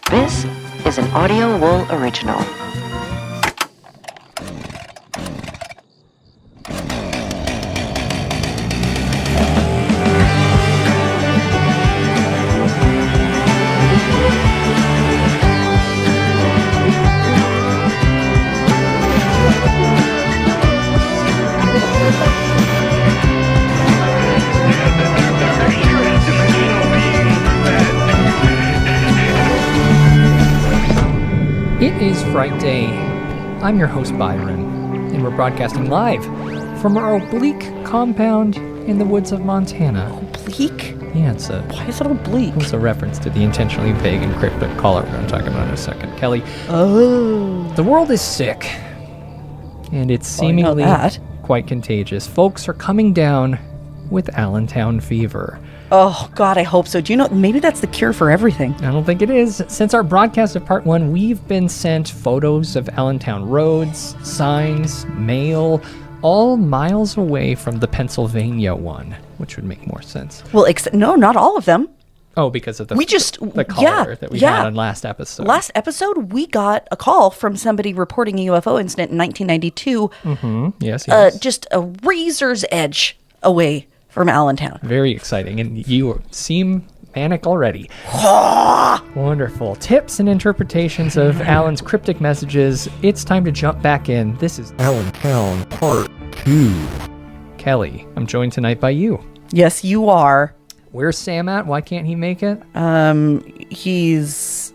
This is an Audio Wool original. It is Frightday. I'm your host, Byron, and we're broadcasting live from our Oblique compound in the woods of Montana. Oblique? Yeah, Why is it oblique? It's a reference to the intentionally vague and cryptic caller we're going to talk about in a second. Kelly, Oh. the world is sick, and it's seemingly quite contagious. Folks are coming down with Allentown fever. Oh, God, I hope so. Do you know, maybe that's the cure for everything. I don't think it is. Since our broadcast of part 1, we've been sent photos of Allentown roads, signs, mail, all miles away from the Pennsylvania one, which would make more sense. Well, no, not all of them. Oh, because of the caller that we had on last episode. Last episode, we got a call from somebody reporting a UFO incident in 1992. Mm-hmm. Yes. Just a razor's edge away from Allentown. Very exciting. And you seem manic already. Wonderful. Tips and interpretations of Alan's cryptic messages. It's time to jump back in. This is Allentown Part 2. Kelly, I'm joined tonight by you. Yes, you are. Where's Sam at? Why can't he make it? He's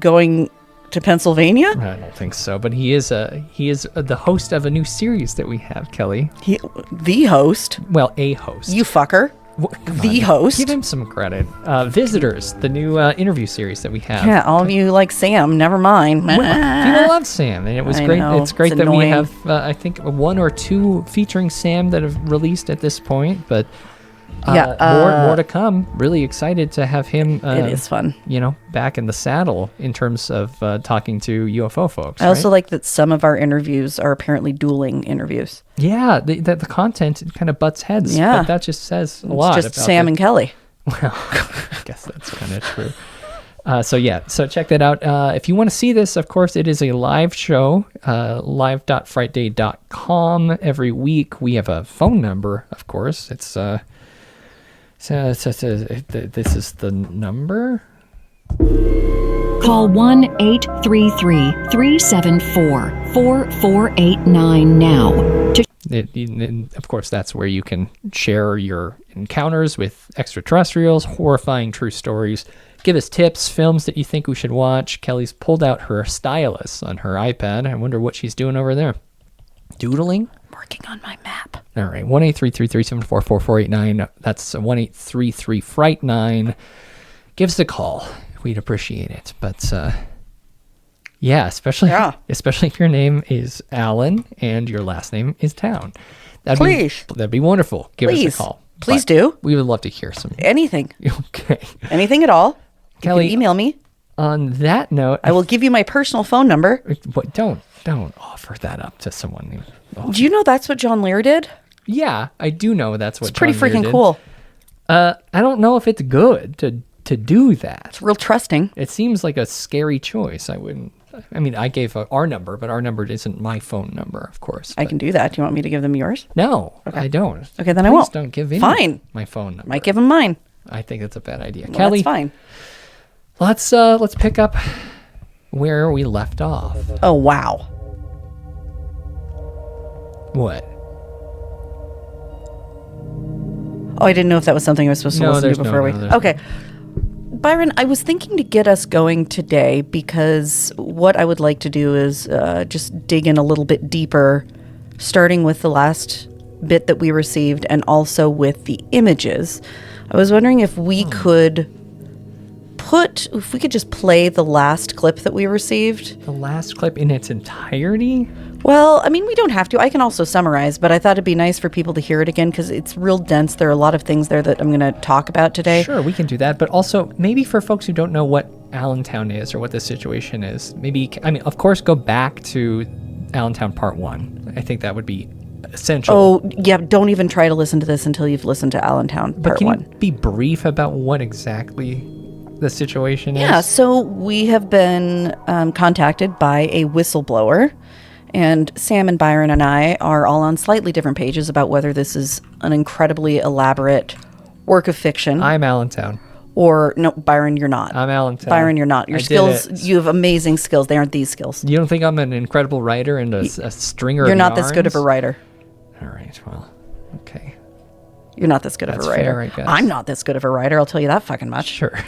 going to Pennsylvania? I don't think so, but he is the host of a new series that we have, Kelly. The host? Well, a host. You fucker. The host? Give him some credit. Visitors, the new interview series that we have. Yeah, all of you like Sam, never mind. People love Sam, and it was great. Know, it's great that annoying. we have, I think, 1 or 2 featuring Sam that have released at this point, but more to come. Really excited to have him. It is fun. Back in the saddle in terms of talking to UFO folks. I also like that some of our interviews are apparently dueling interviews. Yeah, the content kind of butts heads. Yeah. But that just says a lot. It's just Sam and Kelly. Well, I guess that's kind of true. So check that out. If you want to see this, of course, it is a live show, live.frightday.com. Every week we have a phone number, of course. It's this is the number. Call 1-833-374-4489 now. Of course, that's where you can share your encounters with extraterrestrials, horrifying true stories. Give us tips, films that you think we should watch. Kelly's pulled out her stylus on her iPad. I wonder what she's doing over there. Doodling? Working on my map. All right, 1-833-374-4489. That's 1-833-FRIGHT9. Give us a call. We'd appreciate it. But especially if your name is Allen and your last name is Town. That'd be wonderful. Give us a call. Please do. We would love to hear some. Anything. Okay. Anything at all. Kelly, you can email me. On that note, I will give you my personal phone number. But don't offer that up to someone. Do you know that's what John Lear did? Yeah, I do know that's what. It's pretty John Lear freaking did. cool. I don't know if it's good to do that. It's real trusting. It seems like a scary choice. I gave our number, but our number isn't my phone number, of course. I can do that. Do you want me to give them yours? No, Okay. I don't. Okay, then Please I won't. Don't give in Fine. my phone number. Might give them mine. I think that's a bad idea. Well, Kelly, that's fine. Let's pick up where we left off. Oh, wow. What? Oh, I didn't know if that was something I was supposed to listen to before Okay. Byron, I was thinking to get us going today because what I would like to do is just dig in a little bit deeper, starting with the last bit that we received and also with the images. I was wondering if we could just play the last clip that we received. The last clip in its entirety? Well, I mean, we don't have to. I can also summarize, but I thought it'd be nice for people to hear it again because it's real dense. There are a lot of things there that I'm going to talk about today. Sure, we can do that. But also, maybe for folks who don't know what Allentown is or what the situation is, of course, go back to Allentown Part 1. I think that would be essential. Oh, yeah, don't even try to listen to this until you've listened to Allentown Part 1. But can you be brief about what exactly the situation is? Yeah, so we have been contacted by a whistleblower, and Sam and Byron and I are all on slightly different pages about whether this is an incredibly elaborate work of fiction. I'm Allentown. Or, no, Byron, you're not. I'm Allentown. Byron, you're not. Your skills, you have amazing skills. They aren't these skills. You don't think I'm an incredible writer and a stringer of You're not yarns? this good of a writer. All right, well, okay. You're not this good of a writer. Fair, I guess. I'm not this good of a writer, I'll tell you that fucking much. Sure.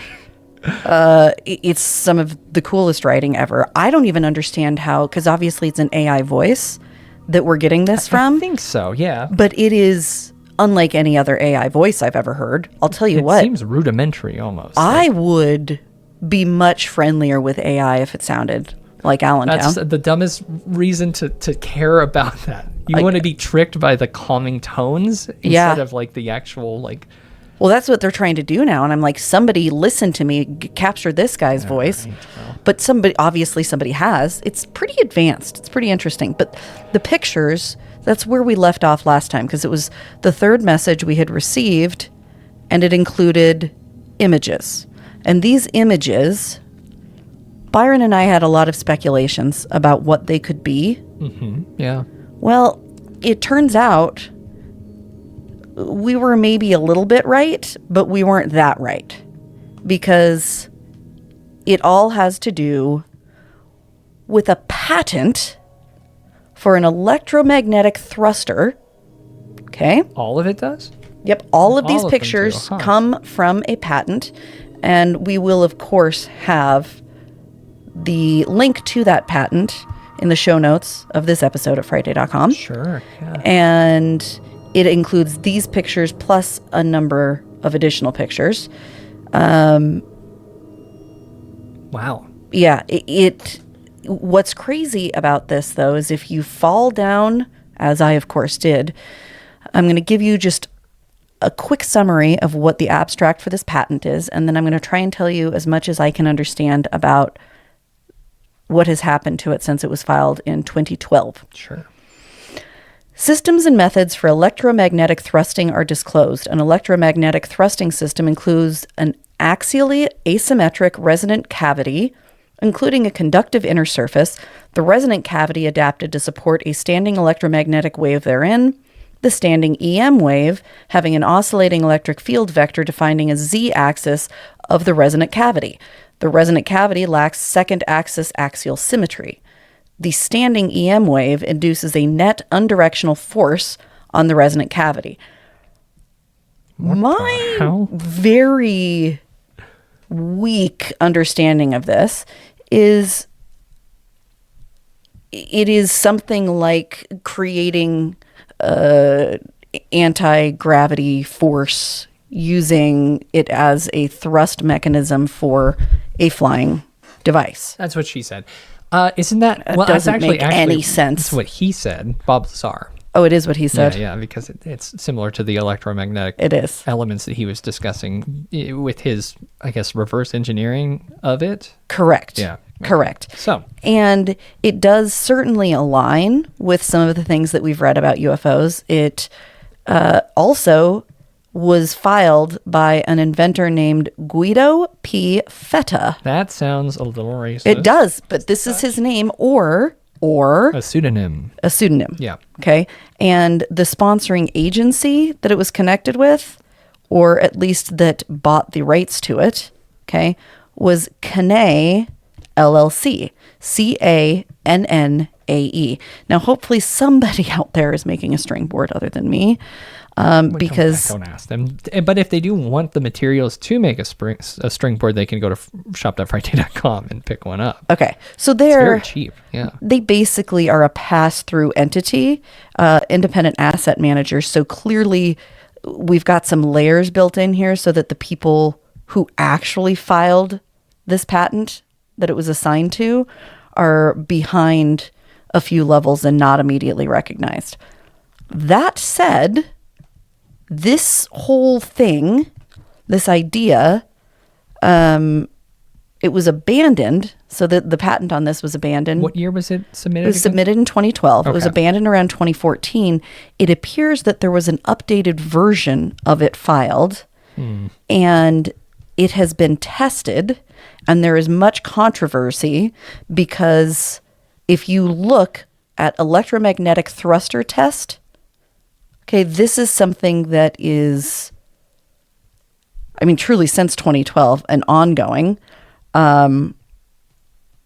It's some of the coolest writing ever. I don't even understand how, because obviously it's an AI voice that we're getting this from. I think so, yeah. But it is unlike any other AI voice I've ever heard. I'll tell you what. It seems rudimentary almost. I would be much friendlier with AI if it sounded like Allentown. That's the dumbest reason to care about that. You want to be tricked by the calming tones instead of like the actual like. Well, that's what they're trying to do now, and I'm like, somebody listen to me, capture this guy's voice. Right, well. But somebody has. It's pretty advanced. It's pretty interesting. But the pictures, that's where we left off last time, because it was the third message we had received, and it included images. And these images, Byron and I had a lot of speculations about what they could be. Mm-hmm. Yeah. Well, it turns out we were maybe a little bit right, but we weren't that right, because it all has to do with a patent for an electromagnetic thruster. Okay? All of it does? Yep. All of these them pictures do, huh. come from a patent, and we will, of course, have the link to that patent in the show notes of this episode at Frightday.com. Sure, yeah. And it includes these pictures plus a number of additional pictures. Wow. Yeah, what's crazy about this, though, is if you fall down, as I, of course, did, I'm going to give you just a quick summary of what the abstract for this patent is, and then I'm going to try and tell you as much as I can understand about what has happened to it since it was filed in 2012. Sure. Systems and methods for electromagnetic thrusting are disclosed. An electromagnetic thrusting system includes an axially asymmetric resonant cavity, including a conductive inner surface, the resonant cavity adapted to support a standing electromagnetic wave therein, the standing EM wave having an oscillating electric field vector defining a z-axis of the resonant cavity. The resonant cavity lacks second axis axial symmetry. The standing EM wave induces a net unidirectional force on the resonant cavity. My very weak understanding of this is it is something like creating anti-gravity force using it as a thrust mechanism for a flying device. That's what she said. Isn't that... Well, doesn't make any sense. That's what he said, Bob Lazar. Oh, it is what he said? Yeah, because it's similar to the electromagnetic elements that he was discussing with his, I guess, reverse engineering of it. Correct. Yeah. Correct. So. And it does certainly align with some of the things that we've read about UFOs. It also was filed by an inventor named Guido P. Fetta. That sounds a little racist. It does, but this is his name or a pseudonym. A pseudonym. Yeah. Okay. And the sponsoring agency that it was connected with, or at least that bought the rights to it, okay, was Cannae LLC. CANNAE. Now, hopefully somebody out there is making a string board other than me. Because don't ask them. But if they do want the materials to make a string board, they can go to shop.frightday.com and pick one up. Okay, so it's very cheap. Yeah, they basically are a pass-through entity, independent asset manager. So clearly, we've got some layers built in here so that the people who actually filed this patent that it was assigned to are behind a few levels and not immediately recognized. That said, this whole thing, this idea, it was abandoned. So the patent on this was abandoned. What year was it submitted? It was submitted in 2012. Okay. It was abandoned around 2014. It appears that there was an updated version of it filed. And it has been tested, and there is much controversy because if you look at electromagnetic thruster test, okay, this is something that is, I mean, truly since 2012 and ongoing,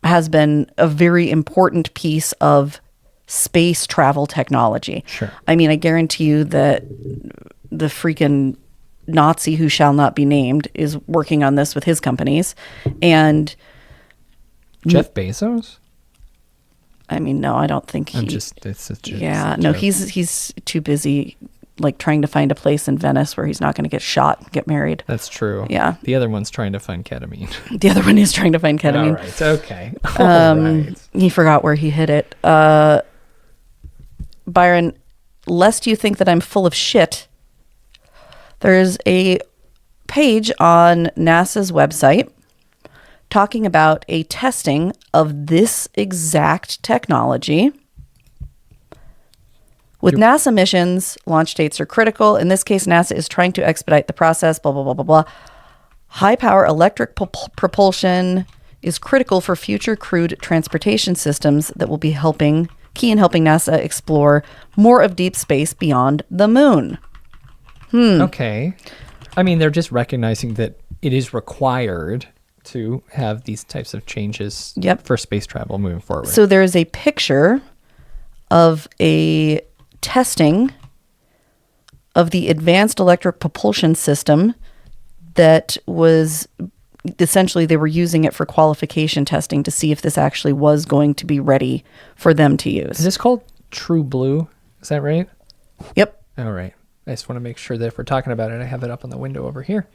has been a very important piece of space travel technology. Sure. I mean, I guarantee you that the freaking Nazi who shall not be named is working on this with his companies. And Jeff Bezos? I mean, no, I don't think he's too busy like trying to find a place in Venice where he's not going to get shot and get married. That's true. Yeah. The other one's trying to find ketamine. The other one is trying to find ketamine. All right. Okay. All right. He forgot where he hid it. Byron, lest you think that I'm full of shit, there's a page on NASA's website talking about a testing of this exact technology. With NASA missions, launch dates are critical. In this case, NASA is trying to expedite the process, blah, blah, blah, blah, blah. High-power electric propulsion is critical for future crewed transportation systems that will be key in helping NASA explore more of deep space beyond the moon. Okay. I mean, they're just recognizing that it is required to have these types of changes for space travel moving forward. So there is a picture of a testing of the advanced electric propulsion system that was essentially they were using it for qualification testing to see if this actually was going to be ready for them to use. Is this called True Blue? Is that right? Yep. All right. I just want to make sure that if we're talking about it, I have it up on the window over here.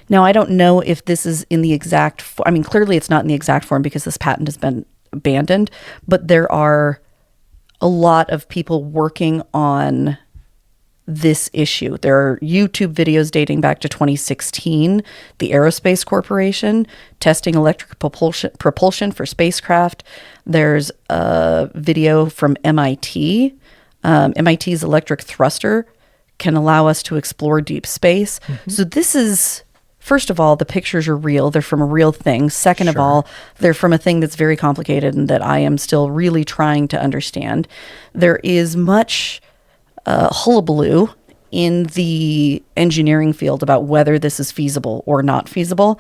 Now, I don't know if this is in the exact I mean, clearly it's not in the exact form because this patent has been abandoned, but there are a lot of people working on this issue. There are YouTube videos dating back to 2016, the Aerospace Corporation testing electric propulsion for spacecraft. There's a video from MIT. MIT's electric thruster can allow us to explore deep space. Mm-hmm. So this is, first of all, the pictures are real. They're from a real thing. Second of all, they're from a thing that's very complicated and that I am still really trying to understand. There is much hullabaloo in the engineering field about whether this is feasible or not feasible.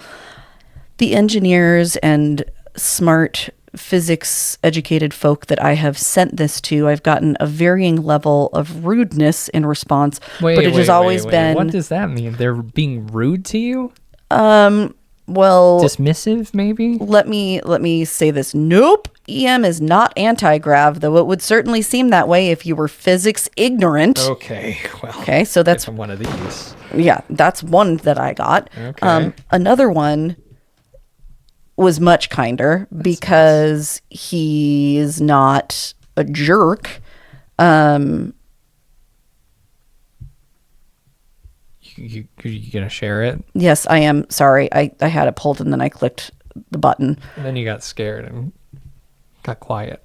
The engineers and smart physics educated folk that I have sent this to, I've gotten a varying level of rudeness in response, but it has always been... What does that mean? They're being rude to you? Well... Dismissive, maybe? Let me say this. Nope. EM is not anti-grav, though it would certainly seem that way if you were physics ignorant. Okay, well... Okay, so that's... From one of these. Yeah, that's one that I got. Okay. Another one was much kinder because he is not a jerk. You gonna share it? Yes, I am. Sorry, I had it pulled and then I clicked the button. And then you got scared and got quiet.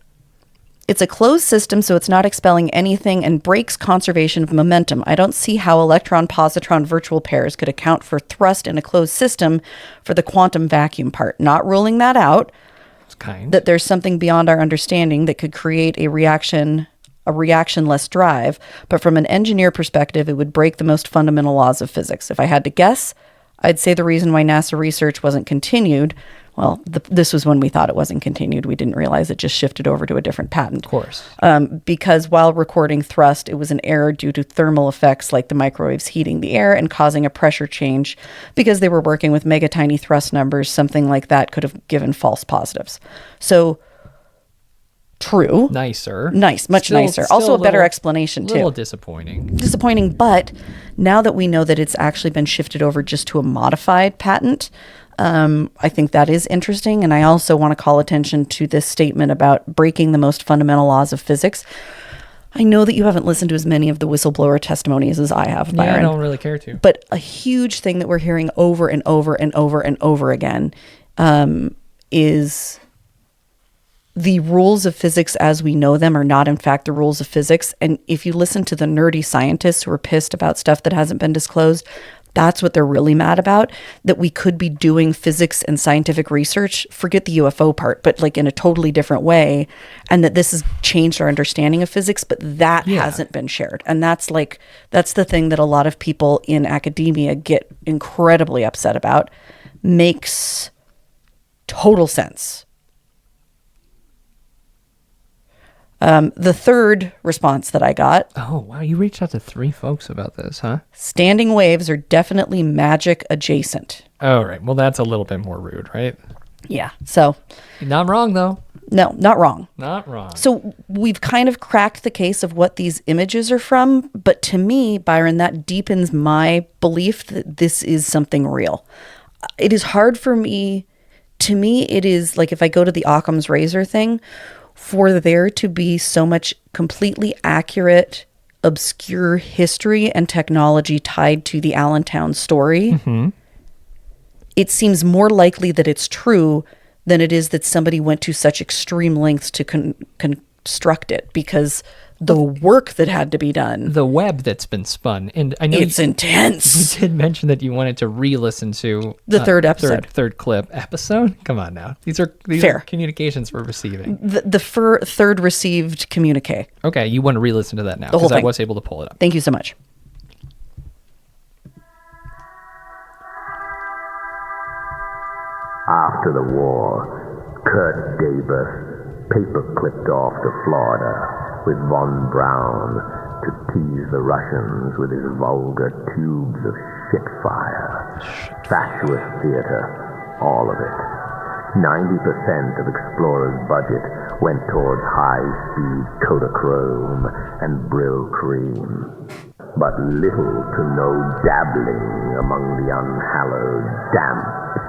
It's a closed system, so it's not expelling anything and breaks conservation of momentum. I don't see how electron-positron virtual pairs could account for thrust in a closed system for the quantum vacuum part. Not ruling that out. It's kind. That there's something beyond our understanding that could create a reactionless drive. But from an engineer perspective, it would break the most fundamental laws of physics. If I had to guess, I'd say the reason why NASA research wasn't continued, well, this was when we thought it wasn't continued. We didn't realize it just shifted over to a different patent. Of course. Because while recording thrust, it was an error due to thermal effects like the microwaves heating the air and causing a pressure change. Because they were working with mega tiny thrust numbers, something like that could have given false positives. So, true. Nicer. Nice, much nicer. Also a better explanation, too. A little disappointing. Disappointing, but now that we know that it's actually been shifted over just to a modified patent, I think that is interesting. And I also want to call attention to this statement about breaking the most fundamental laws of physics. I know that you haven't listened to as many of the whistleblower testimonies as I have, Byron. Yeah, I don't really care to. But a huge thing that we're hearing over and over and over and over again is the rules of physics as we know them are not in fact the rules of physics. And if you listen to the nerdy scientists who are pissed about stuff that hasn't been disclosed, That's what they're really mad about, that we could be doing physics and scientific research, forget the UFO part, but like in a totally different way, and that this has changed our understanding of physics, but that hasn't been shared. And that's the thing that a lot of people in academia get incredibly upset about. Makes total sense. The third response that I got. Oh, wow. You reached out to 3 folks about this, huh? Standing waves are definitely magic adjacent. Oh, right. Well, that's a little bit more rude, right? Yeah. So. Not wrong, though. No, not wrong. Not wrong. So we've kind of cracked the case of what these images are from. But to me, Byron, that deepens my belief that this is something real. It is hard for me. To me, it is like if I go to the Occam's razor thing, for there to be so much completely accurate, obscure history and technology tied to the Allentown story, it seems more likely that it's true than it is that somebody went to such extreme lengths to construct it, because the work that had to be done. The web that's been spun. And I know it's intense. You did mention that you wanted to re-listen to the third episode. Third clip. Episode? Come on now. These are communications we're receiving. The third received communique. Okay, you want to re-listen to that now, because I was able to pull it up. Thank you so much. After the war, Kurt Davis paper-clipped off to Florida with Von Braun to tease the Russians with his vulgar tubes of shit-fire. Fatuous theater, all of it. 90% of Explorer's budget went towards high-speed Kodachrome and Brill cream. But little to no dabbling among the unhallowed damps.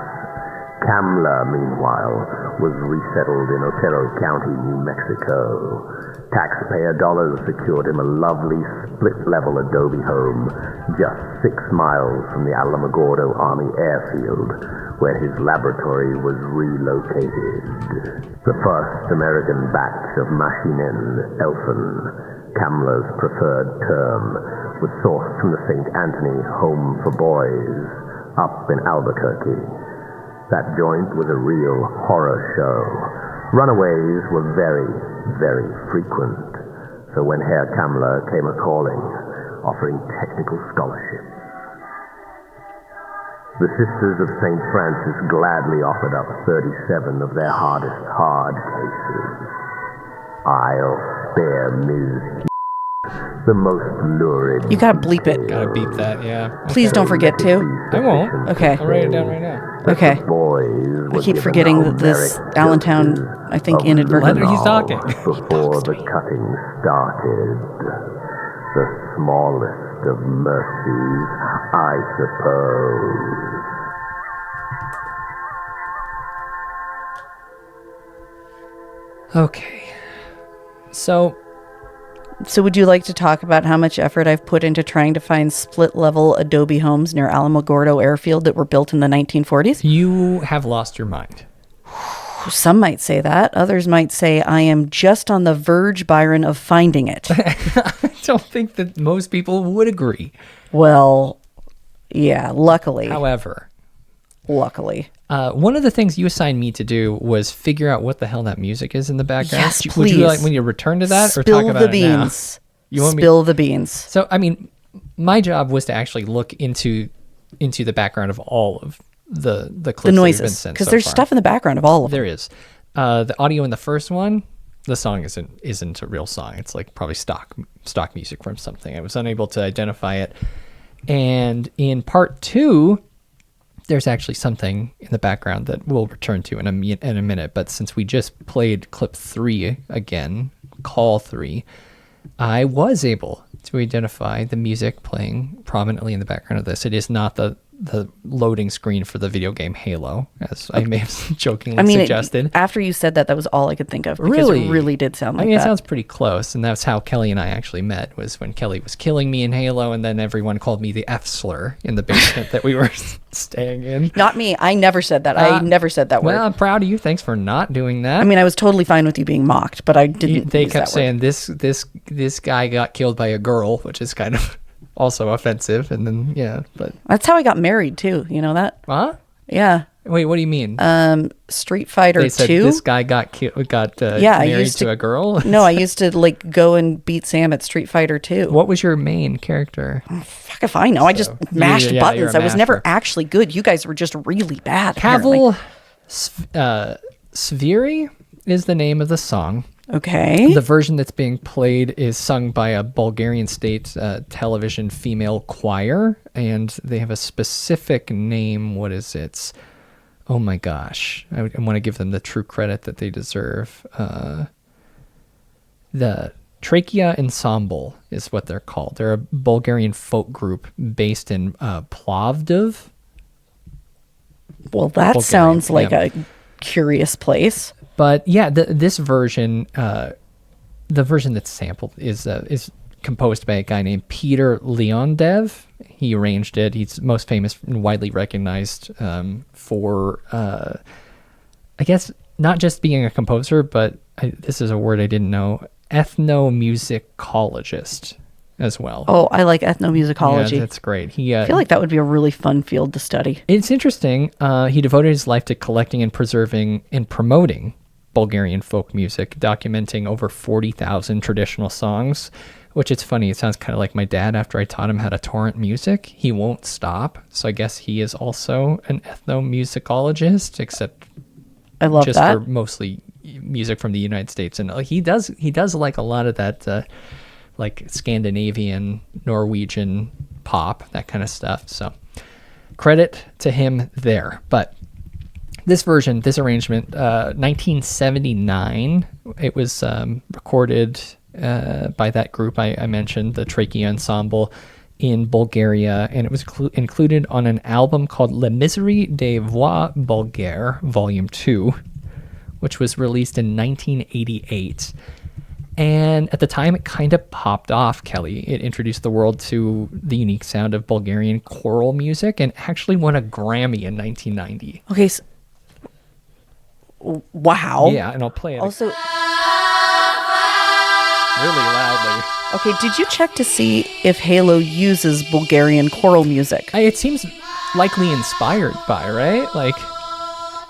Kammler, meanwhile, was resettled in Otero County, New Mexico. Taxpayer dollars secured him a lovely split-level Adobe home just 6 miles from the Alamogordo Army Airfield, where his laboratory was relocated. The first American batch of Maschinen Elfen, Kammler's preferred term, was sourced from the St. Anthony Home for Boys up in Albuquerque. That joint was a real horror show. Runaways were very, very frequent. So when Herr Kammler came a-calling, offering technical scholarship, the Sisters of St. Francis gladly offered up 37 of their hardest hard cases. I'll spare Ms. the most lurid. You gotta bleep it. Gotta beep that, yeah. Please don't forget to. I won't. Okay. I'll write it down right now. Okay. I keep forgetting that this Allentown, I think, inadvertently. He's talking. Before the cutting started. The smallest of mercies, I suppose. Okay. So would you like to talk about how much effort I've put into trying to find split-level Adobe homes near Alamogordo Airfield that were built in the 1940s? You have lost your mind. Some might say that. Others might say I am just on the verge, Byron, of finding it. I don't think that most people would agree. Well, yeah, luckily. However. Luckily. One of the things you assigned me to do was figure out what the hell that music is in the background. Yes, please. Would you like when you return to that, or Spill talk about the it beans. now? You want Spill the beans. So, I mean, my job was to actually look into the background of all of the clips, the noises, because there's stuff in the background of all of them. There is. The audio in the first one, the song isn't a real song. It's like probably stock music from something. I was unable to identify it. And in part 2, there's actually something in the background that we'll return to in a minute. But since we just played clip 3 again, call 3, I was able to identify the music playing prominently in the background of this. It is not the loading screen for the video game Halo, as I may have jokingly suggested. After you said that was all I could think of. Because it really did sound like that. It sounds pretty close, and that's how Kelly and I actually met, was when Kelly was killing me in Halo, and then everyone called me the F-slur in the basement that we were staying in. Not me. I never said that. I never said that word. Well, I'm proud of you. Thanks for not doing that. I mean, I was totally fine with you being mocked, but I didn't They kept saying, this guy got killed by a girl, which is kind of also offensive. And then, yeah, but. That's how I got married, too. You know that? Huh? Yeah. Wait, what do you mean? Street Fighter 2. They said this guy got married to a girl? No, I used to like go and beat Sam at Street Fighter 2. What was your main character? Oh, fuck if I know. I just mashed buttons. I was never actually good. You guys were just really bad. Kavel Sviri is the name of the song. Okay. The version that's being played is sung by a Bulgarian state television female choir, and they have a specific name. What is it? Oh my gosh. I want to give them the true credit that they deserve. The Trachea Ensemble is what they're called. They're a Bulgarian folk group based in Plovdiv. Well, that sounds like a curious place. But yeah, this version, the version that's sampled is composed by a guy named Peter Leondev. He arranged it. He's most famous and widely recognized for, I guess, not just being a composer, but this is a word I didn't know, ethnomusicologist as well. Oh, I like ethnomusicology. Yeah, that's great. I feel like that would be a really fun field to study. It's interesting. He devoted his life to collecting and preserving and promoting Bulgarian folk music, documenting over 40,000 traditional songs, which it's funny. It sounds kind of like my dad after I taught him how to torrent music. He won't stop. So I guess he is also an ethnomusicologist, except I love just that. for mostly music from the United States. And he does like a lot of that, like Scandinavian, Norwegian pop, that kind of stuff. So credit to him there. But this version, this arrangement, 1979, it was recorded by that group I mentioned, the Trachea Ensemble in Bulgaria, and it was included on an album called La Miserie des Voix Bulgares, Volume 2, which was released in 1988. And at the time, it kind of popped off, Kelly. It introduced the world to the unique sound of Bulgarian choral music and actually won a Grammy in 1990. Okay, so wow. Yeah, and I'll play it also really loudly. Okay, did you check to see if Halo uses Bulgarian choral music? It seems likely inspired by, right? Like,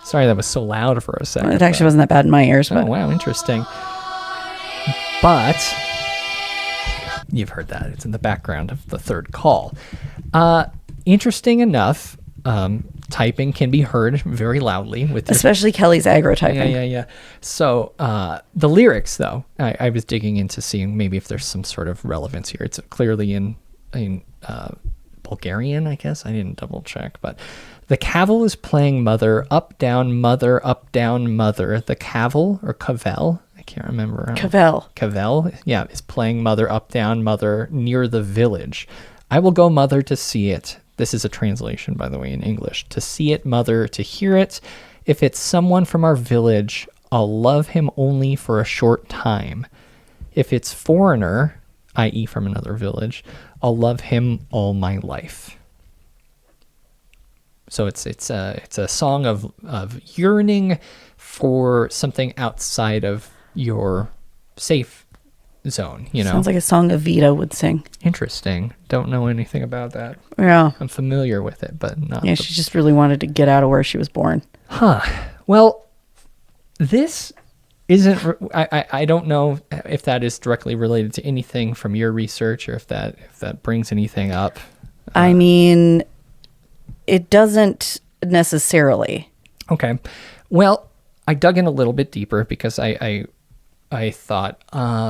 sorry that was so loud for a second. It actually wasn't that bad in my ears. But. Oh, wow, interesting. But you've heard that. It's in the background of the third call. Interesting enough, typing can be heard very loudly, with especially Kelly's aggro typing. Yeah. So the lyrics, though, I was digging into seeing maybe if there's some sort of relevance here. It's clearly in Bulgarian, I guess. I didn't double check, but the Kavel is playing mother, up, down, mother, up, down, mother. The Kavel or Kavel, I can't remember. Kavel, yeah, is playing mother, up, down, mother near the village. I will go, mother, to see it. This is a translation, by the way, in English. To see it, mother, to hear it. If it's someone from our village, I'll love him only for a short time. If it's foreigner, i.e. from another village, I'll love him all my life. So it's a song of yearning for something outside of your safe zone, you know. Sounds like a song Evita would sing. Interesting. Don't know anything about that. Yeah. I'm familiar with it, but not. Yeah, she just really wanted to get out of where she was born. Huh. Well, this isn't. I don't know if that is directly related to anything from your research, or if that brings anything up. I mean, it doesn't necessarily. Okay. Well, I dug in a little bit deeper because I thought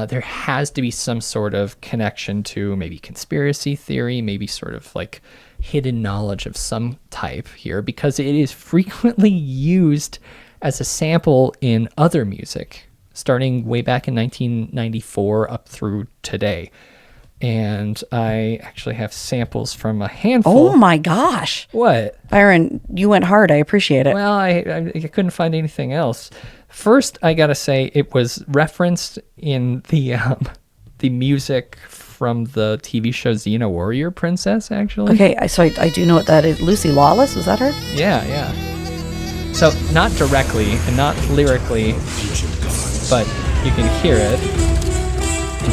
there has to be some sort of connection to maybe conspiracy theory, maybe sort of like hidden knowledge of some type here, because it is frequently used as a sample in other music, starting way back in 1994 up through today. And I actually have samples from a handful. Oh my gosh. What? Byron, you went hard. I appreciate it. Well, I couldn't find anything else. First, I gotta say, it was referenced in the music from the TV show Xena Warrior Princess, actually. Okay, so I do know what that is. Lucy Lawless, was that her? Yeah. So, not directly and not lyrically, but you can hear it.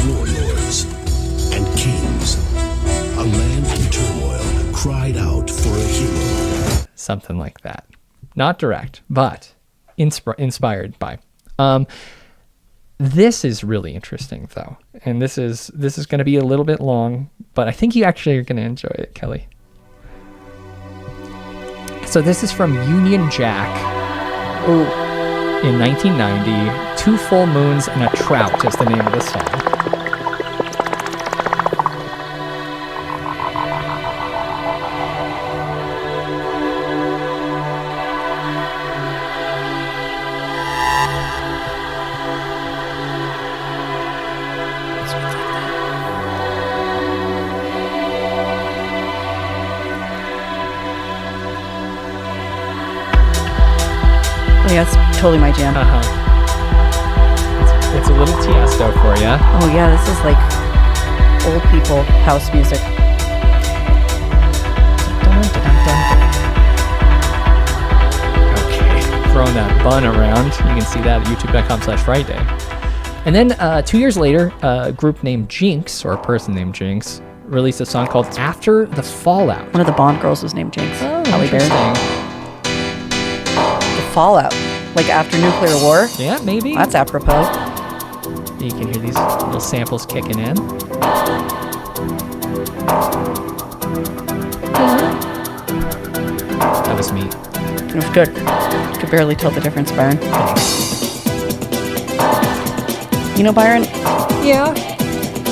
Warlords and kings, a cried out for a hero. Something like that. Not direct, but inspired by. This is really interesting, though. And this is going to be a little bit long, but I think you actually are going to enjoy it, Kelly. So this is from Union Jack in 1990. 2 Full Moons and a Trout is the name of the song. Yeah, it's totally my jam. It's a little Tiesto for you. Oh yeah, this is like old people house music. Okay, throwing that bun around. You can see that at youtube.com/Frightday. And then 2 years later, a group named Jinx, or a person named Jinx, released a song called After the Fallout. One of the Bond girls was named Jinx. Oh, Halle Berry. interesting. Fallout, like after nuclear war. Yeah, maybe. That's apropos. You can hear these little samples kicking in. That was me. It was good. Could barely tell the difference, Byron. You know, Byron? Yeah.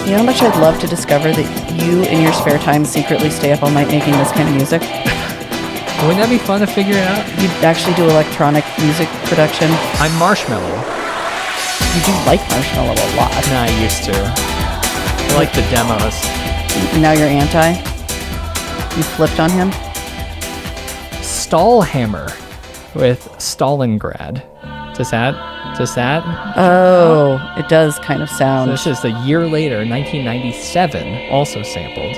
You know how much I'd love to discover that you, in your spare time, secretly stay up all night making this kind of music? Wouldn't that be fun to figure it out? You'd actually do electronic music production. I'm Marshmallow. You do like Marshmallow a lot. Nah, I used to. I like the demos. Now you're anti? You flipped on him? Stahlhammer with Stalingrad. Does that? Oh, it does kind of sound. So this is a year later, 1997, also sampled.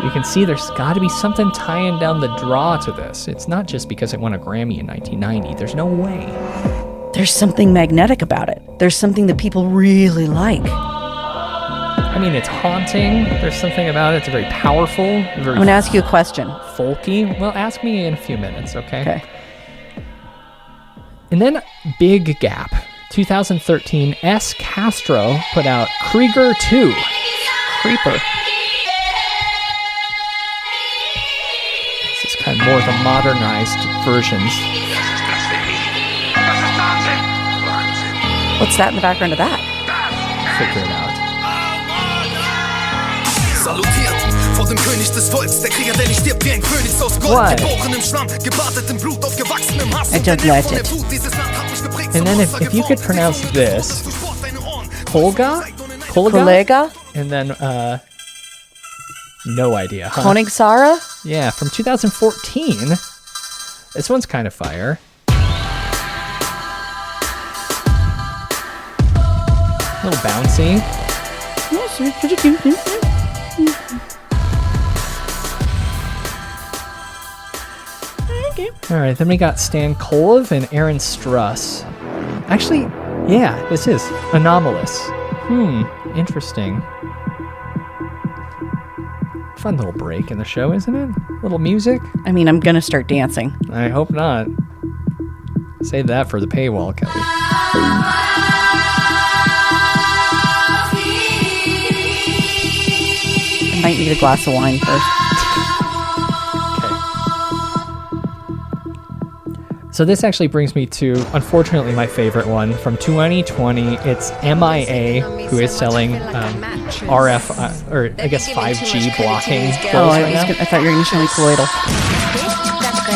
You can see there's got to be something tying down the draw to this. It's not just because it won a Grammy in 1990. There's no way. There's something magnetic about it. There's something that people really like. I mean, it's haunting. There's something about it. It's very powerful. Very I'm going to ask you a question. Folky. Well, ask me in a few minutes, okay? Okay. And then big gap. 2013, S. Castro put out Krieger 2. Creeper. This is kind of more the modernized versions. What's that in the background of that? Figure it out. Salutiert vor dem König des Volks, der Krieger, der nicht stirbt wie ein Phönix aus Gold, Why? geboren im Schlamm, gebadet im Blut, aufgewachsen im Hass. I don't like it. And then if you could pronounce this, Kolga? Kollega? And then, no idea. Huh? Koenigsara? Yeah, from 2014. This one's kind of fire. A little bouncy. All right, then we got Stan Kolov and Aaron Struss. Actually, yeah, this is Anomalous. Interesting. Fun little break in the show, isn't it? Little music. I mean, I'm going to start dancing. I hope not. Save that for the paywall, Kelly. I might need a glass of wine first. So this actually brings me to, unfortunately, my favorite one from 2020. It's MIA, who is selling RF, or I guess 5G blocking pills right now. I thought you were going to show me colloidal.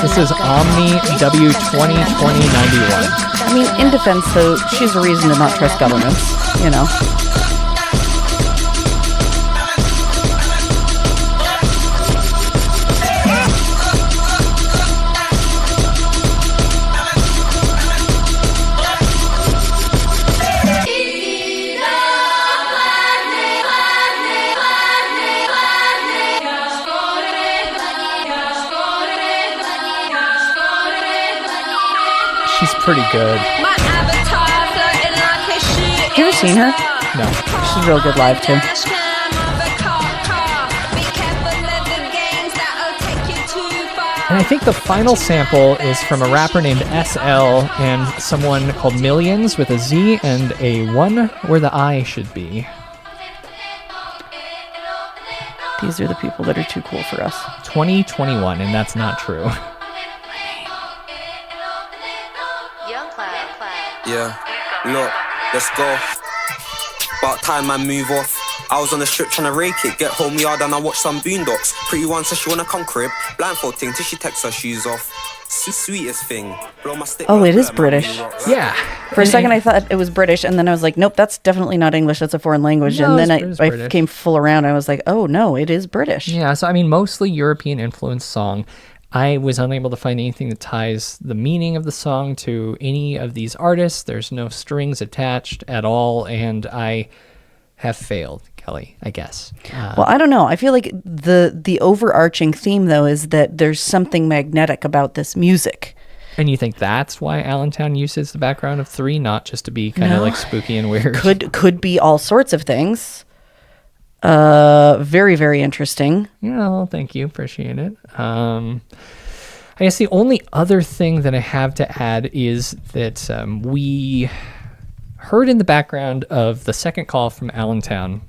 This is Omni W202091. I mean, in defense, though, she has a reason to not trust governments, you know. She's pretty good. You ever seen her? No. She's real good live, too. And I think the final sample is from a rapper named SL and someone called Millions with a Z and a 1 where the I should be. These are the people that are too cool for us. 2021, and that's not true. Yeah, look, let's go. About time I move off. I was on the strip trying to rake it. Get home yard and I watch some boondocks. Pretty one says she wanna come crib. Blindfold thing till she takes her shoes off. Sweetest thing. Blow my stick. Oh, it is British. Yeah. For a second I thought it was British, and then I was like, nope, that's definitely not English. That's a foreign language. No, and then I came full around. And I was like, oh no, it is British. Yeah, so I mean, mostly European influenced song. I was unable to find anything that ties the meaning of the song to any of these artists. There's no strings attached at all, and I have failed, Kelly, I guess. Well, I don't know. I feel like the overarching theme, though, is that there's something magnetic about this music. And you think that's why Allentown uses the background of 3, not just to be kind of like spooky and weird? Could be all sorts of things. Very, very interesting. Yeah, well, thank you. Appreciate it. I guess the only other thing that I have to add is that we heard in the background of the second call from Allentown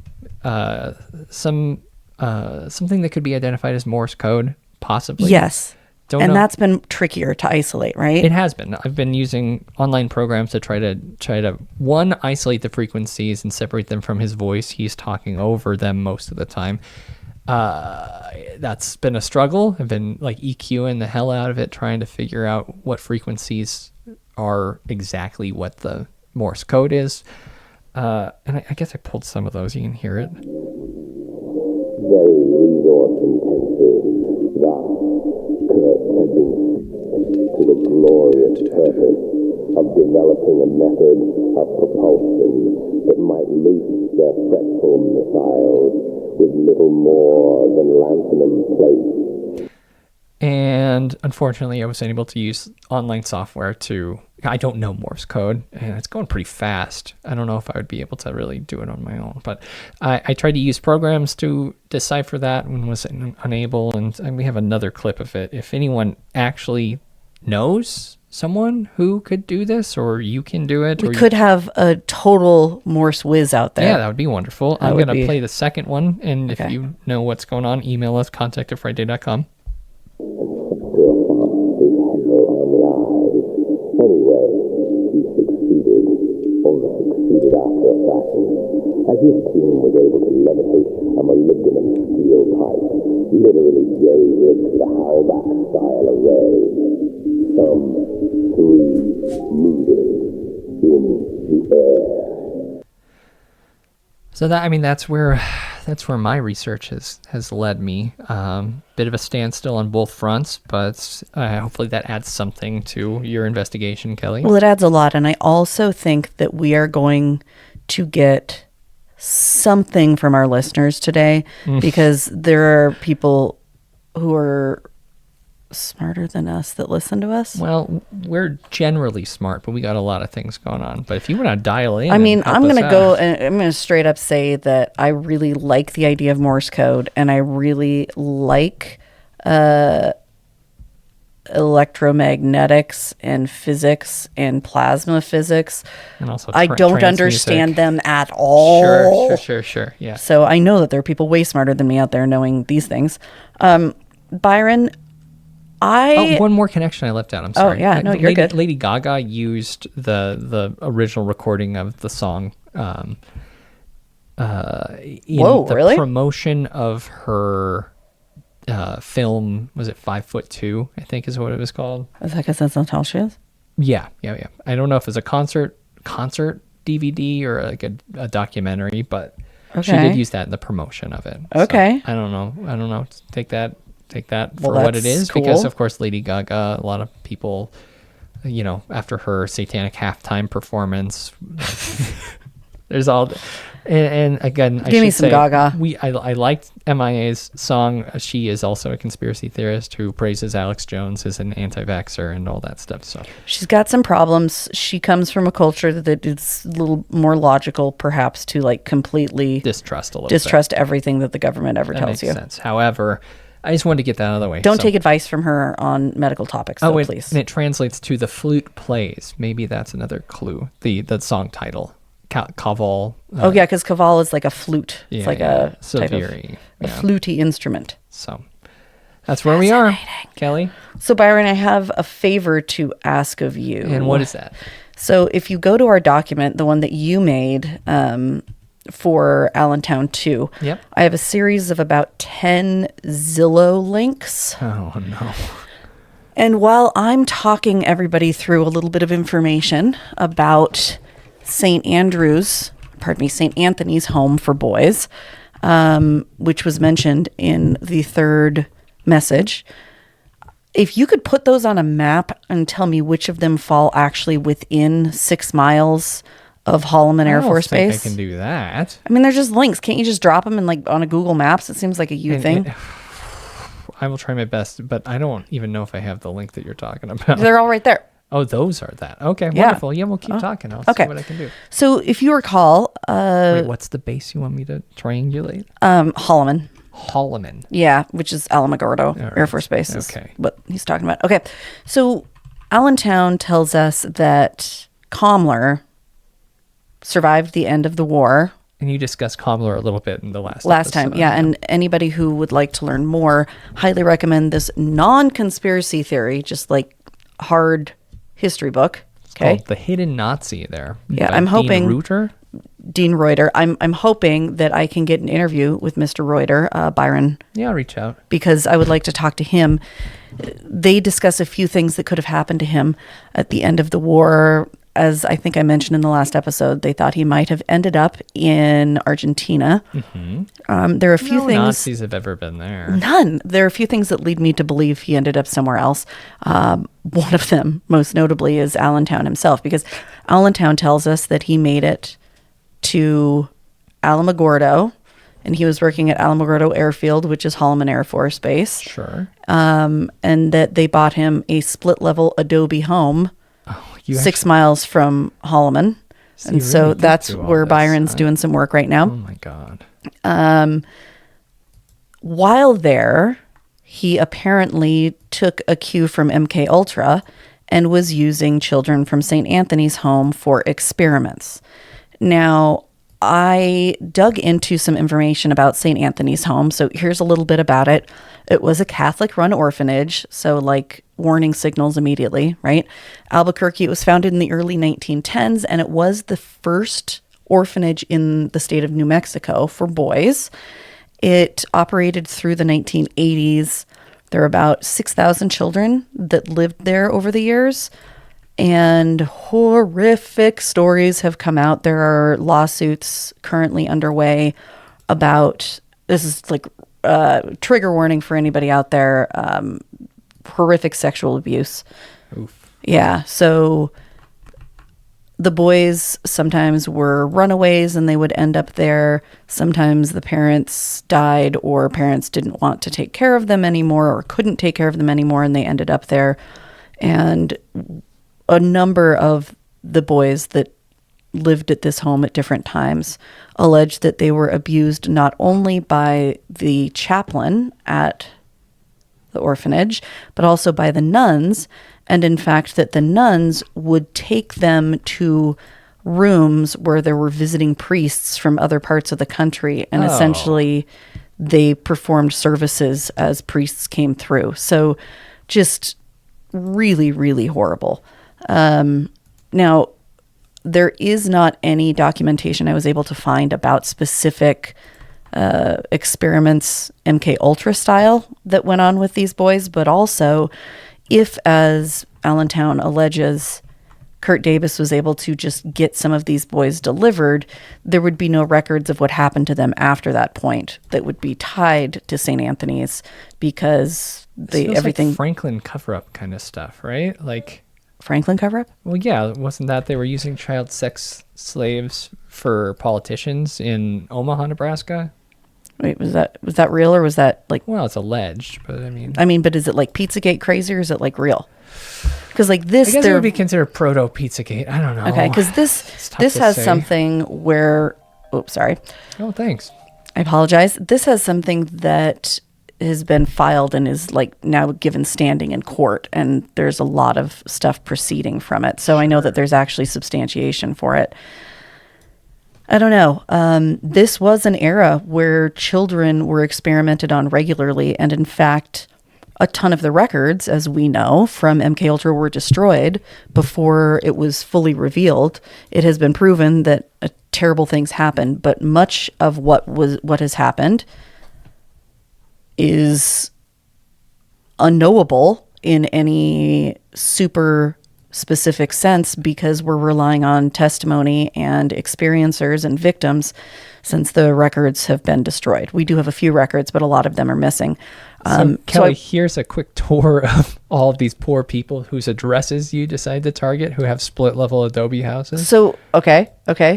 something that could be identified as Morse code, possibly. Yes. Don't know. That's been trickier to isolate, right? It has been. I've been using online programs to try to one, isolate the frequencies and separate them from his voice. He's talking over them most of the time. That's been a struggle. I've been like EQing the hell out of it, trying to figure out what frequencies are exactly what the Morse code is. And I guess I pulled some of those. You can hear it. Very resource intensive. Thus, Kurt had been to the glorious purpose of developing a method of propulsion that might loose their fretful missiles with little more than lanthanum plates. And unfortunately, I was unable to use online software I don't know Morse code, and it's going pretty fast. I don't know if I would be able to really do it on my own, but I tried to use programs to decipher that and was unable, and we have another clip of it. If anyone actually knows someone who could do this, or you can do it. We could have a total Morse whiz out there. Yeah, that would be wonderful. I'm going to play the second one, and if you know what's going on, email us, contact@frightday.com. Anyway, he succeeded, only succeeded after a fashion, as his team was able to levitate a molybdenum steel pipe, literally jerry-rigged the Howlback-style array, some 3 meters in the air. So that's where my research has led me. Bit of a standstill on both fronts, but hopefully that adds something to your investigation, Kelly. Well, it adds a lot, and I also think that we are going to get something from our listeners today, because there are people who are smarter than us that listen to us. Well, we're generally smart, but we got a lot of things going on. But if you want to dial in, I mean, I'm going to go and I'm going to straight up say that I really like the idea of Morse code, and I really like electromagnetics and physics and plasma physics. And also I don't understand them at all. Sure. Yeah. So I know that there are people way smarter than me out there knowing these things. Byron, one more connection I left out. I'm sorry. Oh, yeah. No, you're good. Lady Gaga used the original recording of the song in the promotion of her film. Was it 5'2", I think is what it was called. Is that because that's not how she is? Yeah. I don't know if it's a concert DVD or like a documentary, but she did use that in the promotion of it. Okay. So, I don't know. Take that Well, for what it is, cool. because of course Lady Gaga, a lot of people, after her satanic halftime performance, there's all, and again, Give me some Gaga. I liked MIA's song. She is also a conspiracy theorist who praises Alex Jones as an anti-vaxxer and all that stuff. So she's got some problems. She comes from a culture that is a little more logical, perhaps, to like completely distrust everything that the government ever tells you. That makes sense. However, I just wanted to get that out of the way. Don't take advice from her on medical topics, though, please. And it translates to The Flute Plays. Maybe that's another clue. The song title. Kaval. Oh, yeah, because kaval is like a flute. Yeah, it's like a type of a fluty instrument. So that's where we are, Kelly. So, Byron, I have a favor to ask of you. And what is that? So if you go to our document, the one that you made for Allentown 2, yep. I have a series of about 10 Zillow links. Oh, no. And while I'm talking everybody through a little bit of information about St. Anthony's Home for Boys, which was mentioned in the third message, if you could put those on a map and tell me which of them fall actually within 6 miles of Holloman Air Force Base. I can do that. I mean, they're just links. Can't you just drop them in like on a Google Maps? It seems like a thing. I will try my best, but I don't even know if I have the link that you're talking about. They're all right there. Oh, those are that. Okay, wonderful. Yeah, we'll keep talking. I'll see what I can do. So if you recall... Wait, what's the base you want me to triangulate? Holloman. Yeah, which is Alamogordo Air Force Base. Okay. What he's talking about. Okay. So Allentown tells us that Kammler survived the end of the war. And you discussed Kammler a little bit in the last time. Yeah. And anybody who would like to learn more, highly recommend this non-conspiracy theory, just like hard history book. It's called The Hidden Nazi there. Yeah, I'm hoping... Dean Reuter. I'm hoping that I can get an interview with Mr. Reuter, Byron. Yeah, I'll reach out. Because I would like to talk to him. They discuss a few things that could have happened to him at the end of the war. As I think I mentioned in the last episode, they thought he might have ended up in Argentina. Mm-hmm. There are a few things... Nazis have ever been there. None. There are a few things that lead me to believe he ended up somewhere else. One of them, most notably, is Allentown himself, because Allentown tells us that he made it to Alamogordo, and he was working at Alamogordo Airfield, which is Holloman Air Force Base. Sure. And that they bought him a split-level Adobe home 6 miles from Holloman. And so that's where Byron's doing some work right now. Oh, my God. While there, he apparently took a cue from MK Ultra and was using children from St. Anthony's Home for experiments. Now, I dug into some information about St. Anthony's Home, so here's a little bit about it. It was a Catholic-run orphanage, so like warning signals immediately, right? Albuquerque, it was founded in the early 1910s, and it was the first orphanage in the state of New Mexico for boys. It operated through the 1980s. There were about 6,000 children that lived there over the years. And horrific stories have come out. There are lawsuits currently underway about, this is like trigger warning for anybody out there, horrific sexual abuse. Oof. Yeah, so the boys sometimes were runaways and they would end up there. Sometimes the parents died or parents didn't want to take care of them anymore or couldn't take care of them anymore and they ended up there. And a number of the boys that lived at this home at different times alleged that they were abused not only by the chaplain at the orphanage, but also by the nuns. And in fact, that the nuns would take them to rooms where there were visiting priests from other parts of the country. And essentially they performed services as priests came through. So just really, really horrible. Now, there is not any documentation I was able to find about specific experiments, MK Ultra style, that went on with these boys, but also if, as Allentown alleges, Kurt Davis was able to just get some of these boys delivered, there would be no records of what happened to them after that point that would be tied to St. Anthony's because everything like Franklin cover-up kind of stuff, right? Like Franklin cover-up? Well, yeah, wasn't that they were using child sex slaves for politicians in Omaha, Nebraska? Wait, was that real or was that like? Well, it's alleged, but I mean, but is it like Pizzagate crazy or is it like real? Because like this, I guess it would be considered proto Pizzagate. I don't know. Okay, because this has something where. Oops, sorry. Oh, thanks. I apologize. This has something that has been filed and is like now given standing in court, and there's a lot of stuff proceeding from it. So I know that there's actually substantiation for it. I don't know. This was an era where children were experimented on regularly, and in fact, a ton of the records, as we know, from MKUltra were destroyed before it was fully revealed. It has been proven that terrible things happened, but much of what has happened is unknowable in any super specific sense because we're relying on testimony and experiencers and victims since the records have been destroyed. We do have a few records, but a lot of them are missing. Kelly, here's a quick tour of all of these poor people whose addresses you decide to target who have split level Adobe houses. So, okay.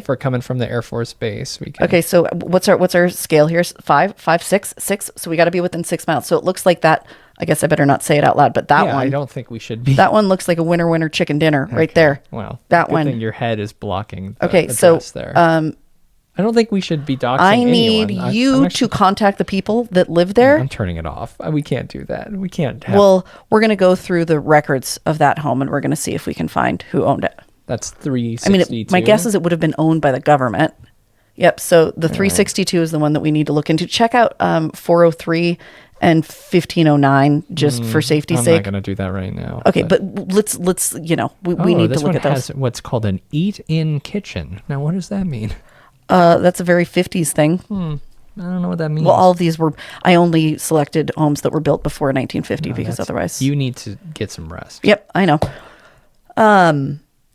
For coming from the Air Force Base. Okay, so what's our scale here? 5, 6. So we got to be within 6 miles. So it looks like that. I guess I better not say it out loud, but that one. I don't think we should be. That one looks like a winner chicken dinner right there. Well, that good one. Thing your head is blocking the okay, address so there. I don't think we should be doxing I need anyone. you to contact the people that live there. I'm turning it off. We can't do that. We can't have... Well, we're going to go through the records of that home, and we're going to see if we can find who owned it. That's 362. I mean, my guess is it would have been owned by the government. Yep, so the 362 is the one that we need to look into. Check out 403 and 1509 just for safety's sake. I'm not going to do that right now. Okay, but let's we need to look at those. This one has what's called an eat-in kitchen. Now, what does that mean? That's a very 50s thing. I don't know what that means. Well, all of these were, I only selected homes that were built before 1950 because otherwise. You need to get some rest. Yep, I know.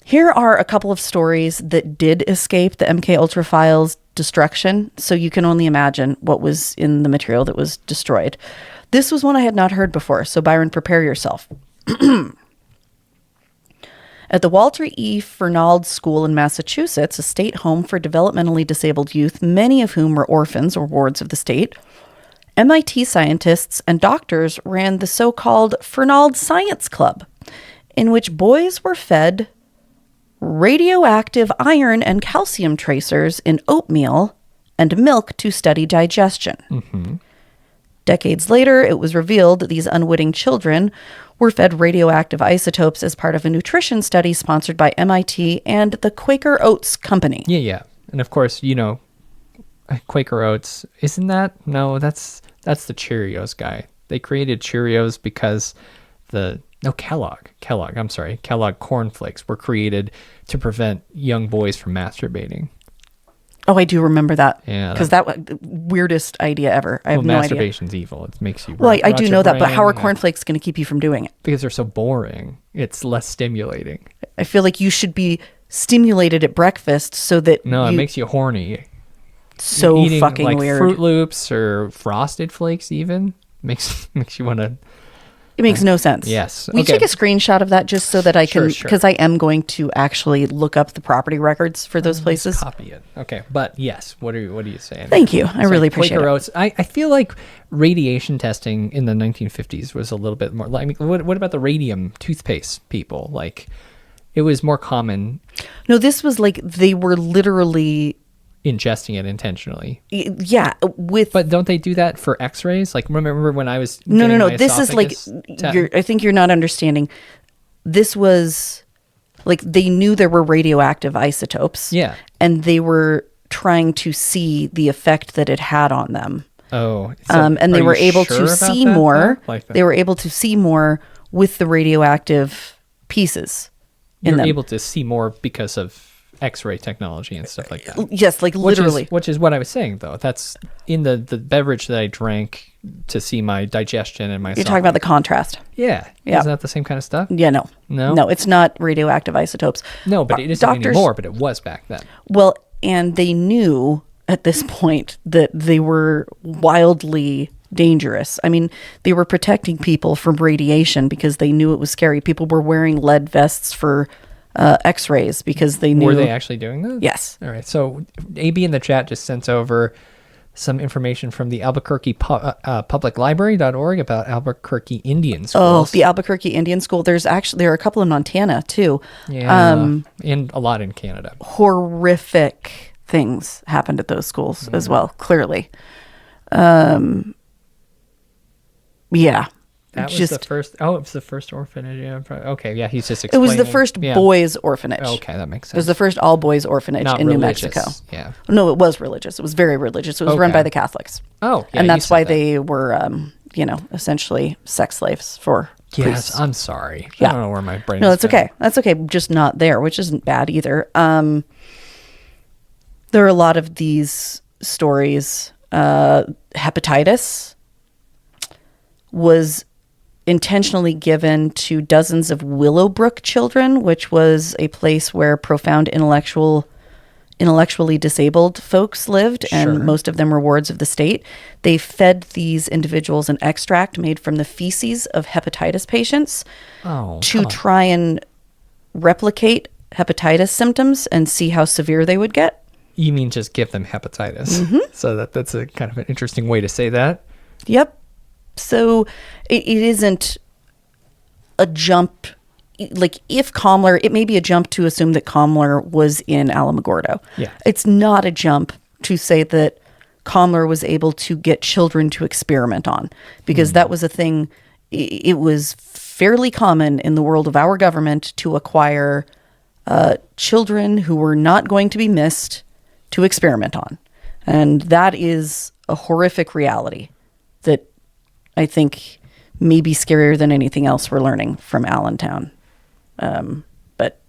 Here are a couple of stories that did escape the MKUltra files destruction, so you can only imagine what was in the material that was destroyed. This was one I had not heard before, so Byron, prepare yourself. At the Walter E. Fernald School in Massachusetts, a state home for developmentally disabled youth, many of whom were orphans or wards of the state, MIT scientists and doctors ran the so-called Fernald Science Club, in which boys were fed radioactive iron and calcium tracers in oatmeal and milk to study digestion. Mm-hmm. Decades later, it was revealed that these unwitting children were fed radioactive isotopes as part of a nutrition study sponsored by MIT and the Quaker Oats Company. Yeah. And of course, Quaker Oats, isn't that? No, that's the Cheerios guy. They created Cheerios because Kellogg cornflakes were created to prevent young boys from masturbating. Oh, I do remember that. Yeah. Because that was the weirdest idea ever. I have no idea. Masturbation's evil. It makes you... Well, I do know that, but how are cornflakes going to keep you from doing it? Because they're so boring. It's less stimulating. I feel like you should be stimulated at breakfast so that it makes you horny. So eating, fucking like, weird. Fruit Loops or Frosted Flakes even makes you want to... It makes no sense. Yes. We take a screenshot of that just so that I can, Sure. because I am going to actually look up the property records for those places. Copy it. Okay, but yes, what are you saying? Thank you. I really appreciate Quaker it. Oats. I feel like radiation testing in the 1950s was a little bit more. Like, what about the radium toothpaste people? Like, it was more common. No, this was like they were literally ingesting it intentionally. Yeah, but don't they do that for X-rays? Like, remember when I was no. This is like I think you're not understanding. This was like they knew there were radioactive isotopes. Yeah, and they were trying to see the effect that it had on them. Oh, and they were able to see more. They were able to see more with the radioactive pieces. You're able to see more because of X-ray technology and stuff like that. Yes, like literally. Which is what I was saying, though. That's in the beverage that I drank to see my digestion and my... You're talking about the contrast. Yeah. Is that the same kind of stuff? Yeah, no. No, it's not radioactive isotopes. No, but it isn't anymore, but it was back then. Well, and they knew at this point that they were wildly dangerous. I mean, they were protecting people from radiation because they knew it was scary. People were wearing lead vests for... X-rays because they knew. Were they actually doing that? Yes. All right. So AB in the chat just sent over some information from the Albuquerque publiclibrary.org about Albuquerque Indian schools. Oh, the Albuquerque Indian School. There are a couple in Montana too. Yeah. And a lot in Canada. Horrific things happened at those schools as well, clearly. Yeah. That was the first. Oh, it was the first orphanage. Yeah. Okay. Yeah. He's just It explaining. was the first boys' orphanage. Okay, that makes sense. It was the first all-boys orphanage Not in religious. New Mexico. Yeah. No, it was religious. It was very religious. It was run by the Catholics. Oh, yeah. And that's why they were, essentially sex slaves for priests. Yes, I'm sorry. Yeah. I don't know where my brain is. No, that's okay. That's okay. Just not there, which isn't bad either. There are a lot of these stories. Hepatitis was intentionally given to dozens of Willowbrook children, which was a place where profound intellectually disabled folks lived, and most of them were wards of the state. They fed these individuals an extract made from the feces of hepatitis patients to try and replicate hepatitis symptoms and see how severe they would get. You mean just give them hepatitis? So that's a kind of an interesting way to say that. Yep. So it isn't a jump. Like if Kammler, it may be a jump to assume that Kammler was in Alamogordo. Yeah. It's not a jump to say that Kammler was able to get children to experiment on, because that was a thing. It was fairly common in the world of our government to acquire children who were not going to be missed to experiment on. And that is a horrific reality that I think may be scarier than anything else we're learning from Allentown. But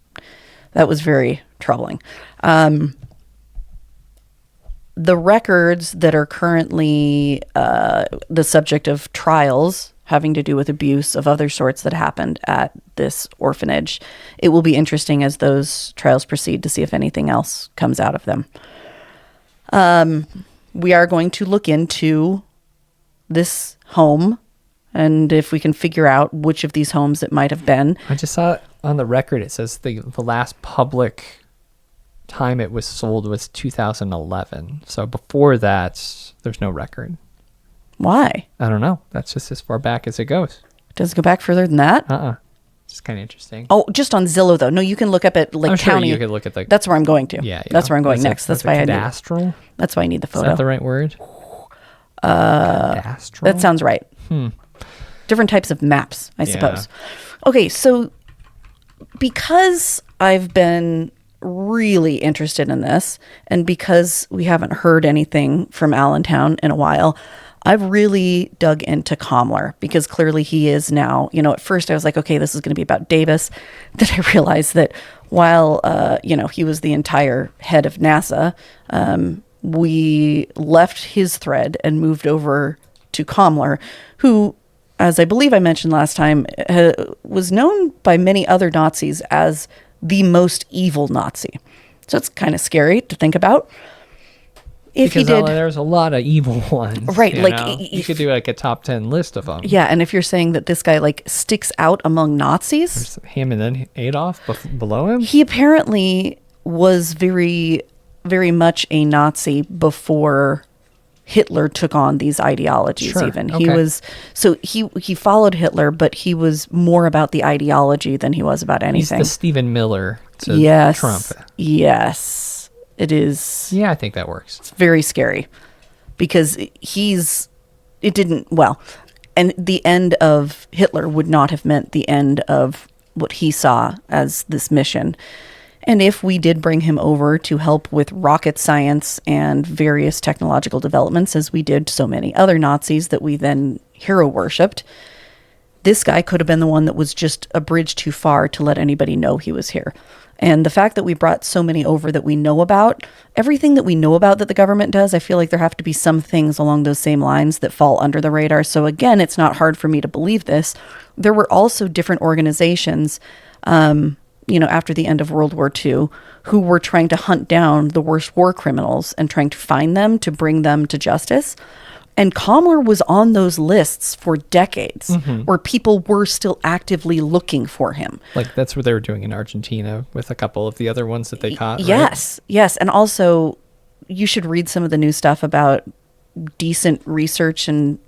that was very troubling. The records that are currently the subject of trials having to do with abuse of other sorts that happened at this orphanage, it will be interesting as those trials proceed to see if anything else comes out of them. We are going to look into this home, and if we can figure out which of these homes it might have been. I just saw on the record, it says the last public time it was sold was 2011. So before that, there's no record. Why? I don't know. That's just as far back as it goes. Does it go back further than that? It's kind of interesting. Oh, just on Zillow, though. No, you can look up at I'm county. Sure you could look at the... That's where I'm going to. Yeah. That's where I'm going next. That's why I need. Cadastral? That's why I need the photo. Is that the right word? Cadastral? That sounds right. Different types of maps, I suppose. Okay, so because I've been really interested in this, and because we haven't heard anything from Allentown in a while, I've really dug into Kammler, because clearly he is now, at first I was like, okay, this is going to be about Davis. Then I realized that while, he was the entire head of NASA, we left his thread and moved over to Kammler, who, as I believe I mentioned last time, was known by many other Nazis as the most evil Nazi. So it's kind of scary to think about. If because he did, there's a lot of evil ones, right? You could do like a top 10 list of them. Yeah, and if you're saying that this guy sticks out among Nazis, there's him and then Adolf below him. He apparently was very, very much a Nazi before Hitler took on these ideologies. Sure. Even okay. he followed Hitler, but he was more about the ideology than he was about anything. He's the Stephen Miller to Trump. Yes. It is. Yeah, I think that works. It's very scary because and the end of Hitler would not have meant the end of what he saw as this mission. And if we did bring him over to help with rocket science and various technological developments, as we did so many other Nazis that we then hero worshipped, this guy could have been the one that was just a bridge too far to let anybody know he was here. And the fact that we brought so many over that we know about, everything that we know about that the government does, I feel like there have to be some things along those same lines that fall under the radar. So again, it's not hard for me to believe this. There were also different organizations, after the end of World War II, who were trying to hunt down the worst war criminals and trying to find them to bring them to justice. And Kammler was on those lists for decades, where people were still actively looking for him. Like that's what they were doing in Argentina with a couple of the other ones that they caught. Yes, right? Yes. And also, you should read some of the new stuff about decent research and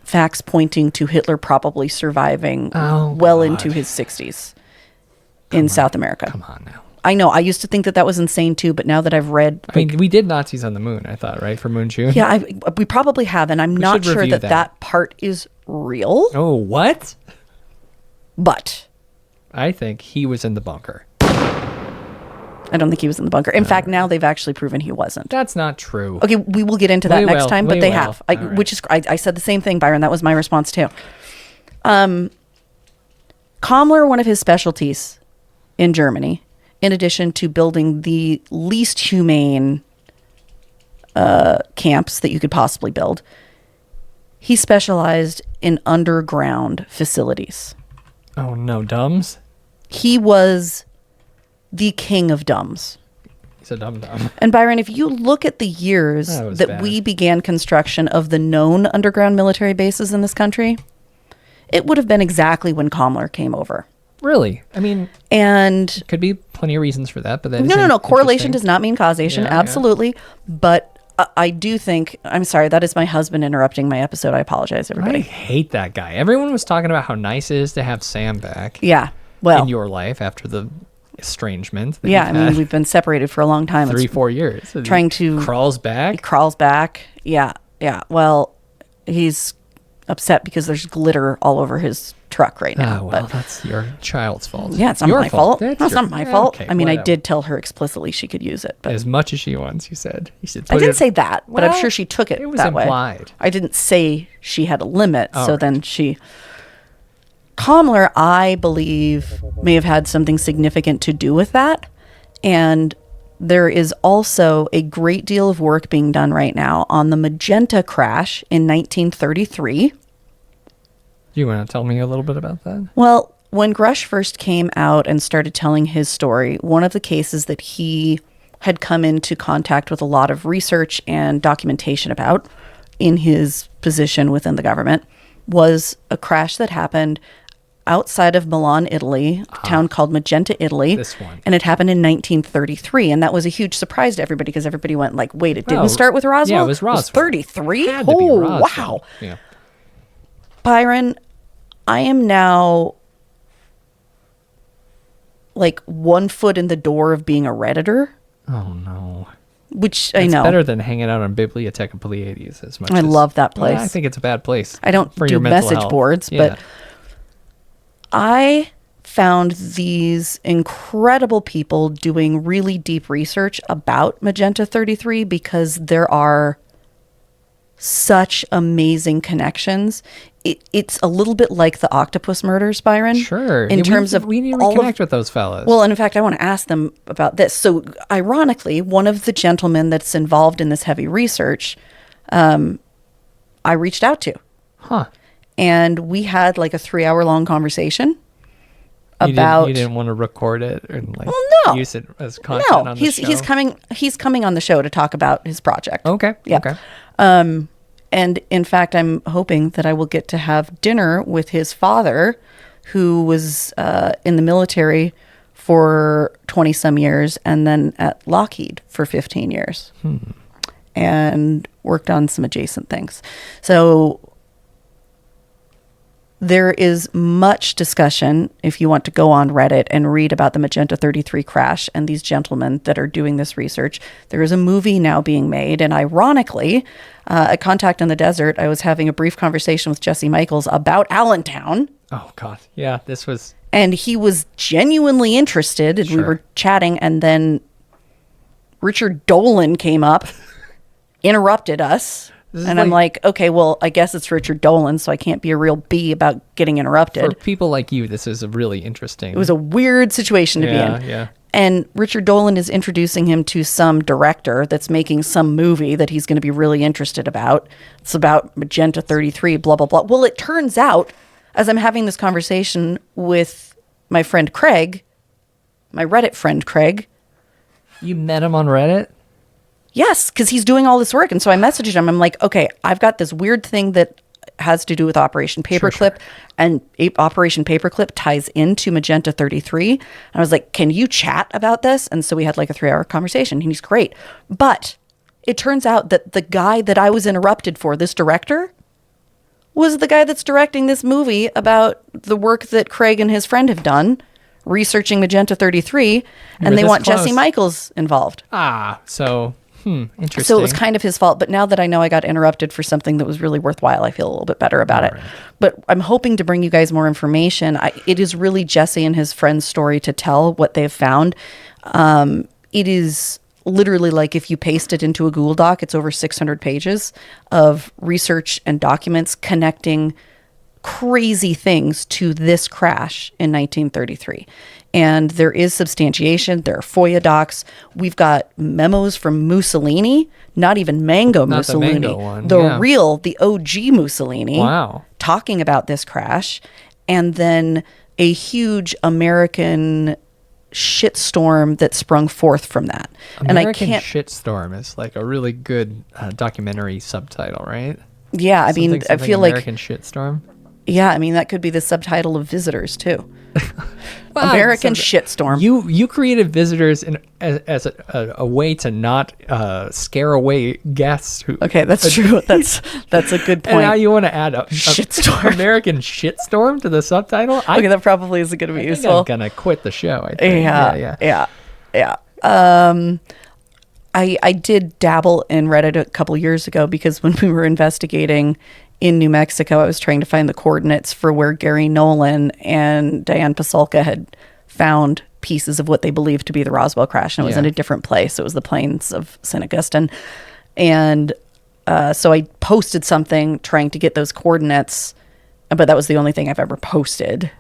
facts pointing to Hitler probably surviving into his 60s in South America. Come on now. I know. I used to think that was insane too, but now that I've read... I mean, we did Nazis on the moon, I thought, right? For Moon June? Yeah, we probably have, and I'm not sure that part is real. Oh, what? But... I think he was in the bunker. I don't think he was in the bunker. In fact, now they've actually proven he wasn't. That's not true. Okay, we will get into that next time, but they have. Which is, I said the same thing, Byron. That was my response too. Kammler, one of his specialties in Germany, in addition to building the least humane camps that you could possibly build, he specialized in underground facilities. Oh, no, dumbs? He was the king of dumbs. He's a dum-dum. And Byron, if you look at the years that we began construction of the known underground military bases in this country, it would have been exactly when Kammler came over. Really? I mean, and could be plenty of reasons for that, but that no. Correlation does not mean causation. Absolutely. Yeah. But I do think, I'm sorry, that is my husband interrupting my episode. I apologize, everybody. I hate that guy. Everyone was talking about how nice it is to have Sam back. Yeah. Well, in your life after the estrangement. Yeah, I mean, we've been separated for a long time. 3-4 years. Trying to... He crawls back. Yeah. Well, he's upset because there's glitter all over his truck right now. Oh, well, that's your child's fault. Yeah, it's not my fault. It's not my fault. Okay, I mean, whatever. I did tell her explicitly she could use it. But as much as she wants, you said. I didn't say that, but I'm sure she took it that way. It was implied. I didn't say she had a limit, then she... Kammler, I believe, may have had something significant to do with that. And there is also a great deal of work being done right now on the Magenta crash in 1933. You want to tell me a little bit about that? Well, when Grush first came out and started telling his story, one of the cases that he had come into contact with a lot of research and documentation about in his position within the government was a crash that happened outside of Milan, Italy, a town called Magenta, Italy. This one. And it happened in 1933. And that was a huge surprise to everybody because everybody went like, wait, it didn't start with Roswell? Yeah, it was Roswell. It was 33? Had to be Roswell. Wow. Yeah. Byron, I am now like 1 foot in the door of being a Redditor. Oh, no. Which I know. It's better than hanging out on Biblioteca Pleiades as much I love that place. Well, I think it's a bad place. I don't do message boards, but I found these incredible people doing really deep research about Magenta 33 because there are such amazing connections. It's a little bit like the octopus murders, Byron. Sure. In terms of we need to reconnect with those fellas. Well, and in fact, I want to ask them about this. So, ironically, one of the gentlemen that's involved in this heavy research, I reached out to. Huh. And we had like a 3-hour-long conversation about... You didn't want to record it and use it as content on the show? He's coming on the show to talk about his project. Okay. Yeah. Okay. And in fact, I'm hoping that I will get to have dinner with his father, who was in the military for 20 some years and then at Lockheed for 15 years and worked on some adjacent things. So there is much discussion if you want to go on Reddit and read about the Magenta 33 crash and these gentlemen that are doing this research. There is a movie now being made. And ironically, at Contact in the Desert, I was having a brief conversation with Jesse Michaels about Allentown. Oh, God. Yeah, this was... And he was genuinely interested. And we were chatting. And then Richard Dolan came up, interrupted us. And I'm like, okay, well, I guess it's Richard Dolan, so I can't be a real bee about getting interrupted. For people like you, this is a really interesting... It was a weird situation to be in. Yeah. And Richard Dolan is introducing him to some director that's making some movie that he's going to be really interested about. It's about Magenta 33, blah, blah, blah. Well, it turns out, as I'm having this conversation with my friend Craig, my Reddit friend Craig... You met him on Reddit? Yes, because he's doing all this work. And so I messaged him. I'm like, okay, I've got this weird thing that has to do with Operation Paperclip. And Operation Paperclip ties into Magenta 33. And I was like, can you chat about this? And so we had like a 3-hour conversation. And he's great. But it turns out that the guy that I was interrupted for, this director, was the guy that's directing this movie about the work that Craig and his friend have done researching Magenta 33, and they want Jesse Michaels involved. So interesting. So it was kind of his fault, but now that I know I got interrupted for something that was really worthwhile, I feel a little bit better about it. But I'm hoping to bring you guys more information. It is really Jesse and his friend's story to tell what they've found. It is literally like if you paste it into a Google Doc, it's over 600 pages of research and documents connecting crazy things to this crash in 1933. And there is substantiation. There are FOIA docs. We've got memos from Mussolini, not even Mussolini. The Mango one. The OG Mussolini. Wow. Talking about this crash. And then a huge American shitstorm that sprung forth from that. American Shitstorm is like a really good documentary subtitle, right? Yeah, I mean, I feel like American Shitstorm. Yeah, I mean that could be the subtitle of Visitors too. American Shitstorm. You created Visitors as a way to not scare away guests. Okay, that's true. That's a good point. And now you want to add a Shitstorm. American Shitstorm to the subtitle? Okay, that probably isn't going to be useful. I'm gonna quit the show. I think. Yeah. I did dabble in Reddit a couple years ago because when we were investigating in New Mexico, I was trying to find the coordinates for where Gary Nolan and Diane Pasulka had found pieces of what they believed to be the Roswell crash. And it was in a different place. It was the plains of St. Augustine. And so I posted something trying to get those coordinates, but that was the only thing I've ever posted.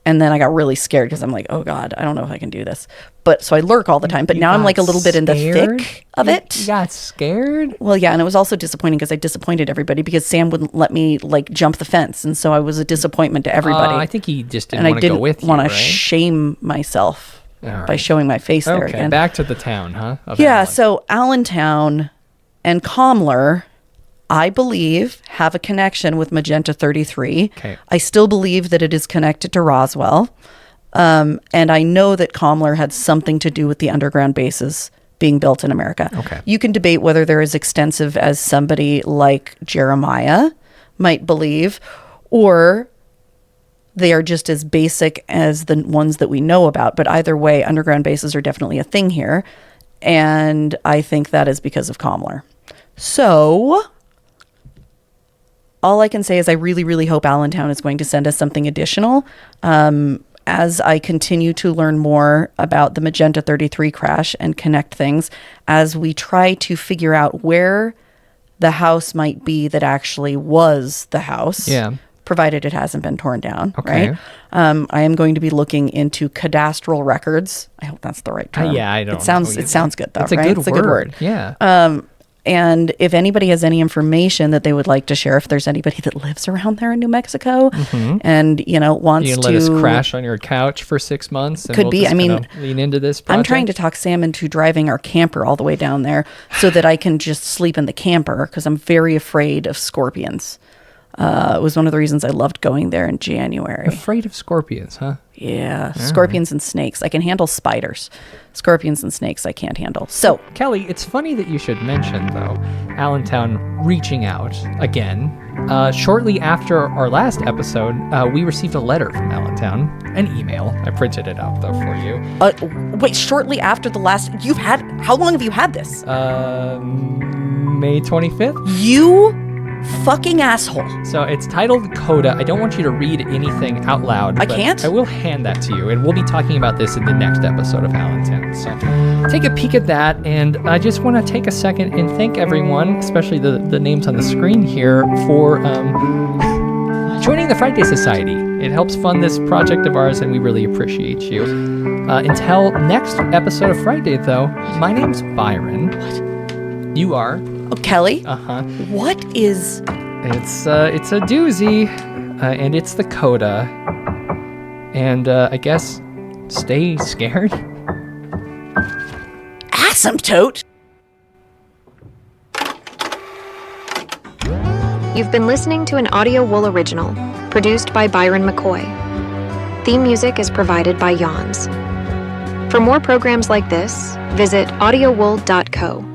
And then I got really scared because I'm like, oh God, I don't know if I can do this. But so I lurk all the time. But now I'm like a little bit in the thick of it. You got scared? Well, yeah. And it was also disappointing because I disappointed everybody because Sam wouldn't let me like jump the fence. And so I was a disappointment to everybody. I think he just didn't want to go with you, want to shame myself by showing my face there again. Back to the town, huh? So Allentown and Kammler, I believe, have a connection with Magenta 33. Okay. I still believe that it is connected to Roswell. And I know that Kammler had something to do with the underground bases being built in America. Okay. You can debate whether they're as extensive as somebody like Jeremiah might believe, or they are just as basic as the ones that we know about. But either way, underground bases are definitely a thing here. And I think that is because of Kammler. So all I can say is I really, really hope Allentown is going to send us something additional. As I continue to learn more about the Magenta 33 crash and connect things, as we try to figure out where the house might be that actually was the house, provided it hasn't been torn down, right? I am going to be looking into cadastral records. I hope that's the right term. I don't. It sounds good though. It's a right? good word. Yeah. And if anybody has any information that they would like to share, if there's anybody that lives around there in New Mexico and, wants you to... let us crash on your couch for 6 months? And could be. I mean, lean into this project? I'm trying to talk Sam into driving our camper all the way down there so that I can just sleep in the camper because I'm very afraid of scorpions. It was one of the reasons I loved going there in January. Afraid of scorpions, huh? Yeah, scorpions and snakes. I can handle spiders. Scorpions and snakes I can't handle. So, Kelly, it's funny that you should mention, though, Allentown reaching out again. Shortly after our last episode, we received a letter from Allentown, an email. I printed it out, though, for you. Wait, shortly after the last... How long have you had this? May 25th? You... fucking asshole. So it's titled Kota. I don't want you to read anything out loud. I can't? I will hand that to you, and we'll be talking about this in the next episode of Allentown. So take a peek at that, and I just want to take a second and thank everyone, especially the names on the screen here, for joining the Frightday Society. It helps fund this project of ours, and we really appreciate you. Until next episode of Frightday, though, my name's Byron. What? You are... Oh, Kelly? Uh-huh. What is... It's a doozy, and it's the Kota. And I guess stay scared. Asymptote! You've been listening to an Audio Wool original, produced by Byron McCoy. Theme music is provided by Yawns. For more programs like this, visit audiowool.co.